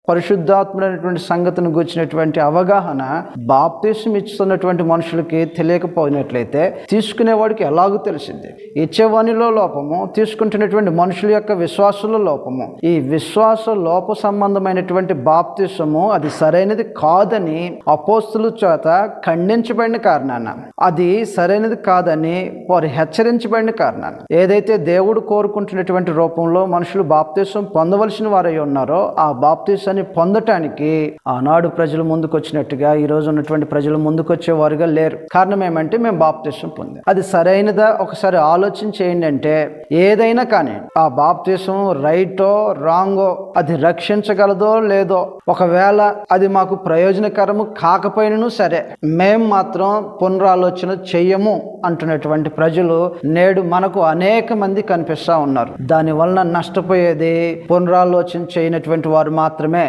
పరిశుద్ధాత్ముడైనటువంటి సంగతిని గురించినటువంటి అవగాహన బాప్తీసం ఇస్తున్నటువంటి మనుషులకి తెలియకపోయినట్లయితే తీసుకునేవాడికి ఎలాగూ తెలిసింది. ఇచ్చేవానిలో లోపము, తీసుకుంటున్నటువంటి మనుషుల యొక్క విశ్వాసంలో లోపము. ఈ విశ్వాస లోప సంబంధమైనటువంటి బాప్తీసము అది సరైనది కాదని అపోస్తుల చేత ఖండించబడిన కారణాన, అది సరైనది కాదని వారు హెచ్చరించబడిన కారణాన, ఏదైతే దేవుడు కోరుకుంటున్నటువంటి రూపంలో మనుషులు బాప్తీసం పొందవలసిన వారై ఉన్నారో ఆ బాప్తీసాన్ని పొందటానికి ఆనాడు ప్రజలు ముందుకు వచ్చినట్టుగా ఈ రోజు ఉన్నటువంటి ప్రజలు ముందుకు వచ్చేవారుగా లేరు. కారణం ఏమంటే మేము బాప్తీసం పొందాం. అది సరైనదా ఒకసారి ఆలోచన చేయండి. అంటే ఏదైనా కానీ ఆ బాప్తీసం రైటో రాంగో, అది రక్షించగలదో లేదో, ఒకవేళ అది మాకు ప్రయోజనకరము కాకపోయినను సరే మేము మాత్రం పునరాలోచన చెయ్యము అంటున్నటువంటి ప్రజలు నేడు మనకు అనేక మంది కనిపిస్తూ ఉన్నారు. దాని వలన నష్టపోయేది పునరాలోచన చేయనటువంటి వారు మాత్రమే.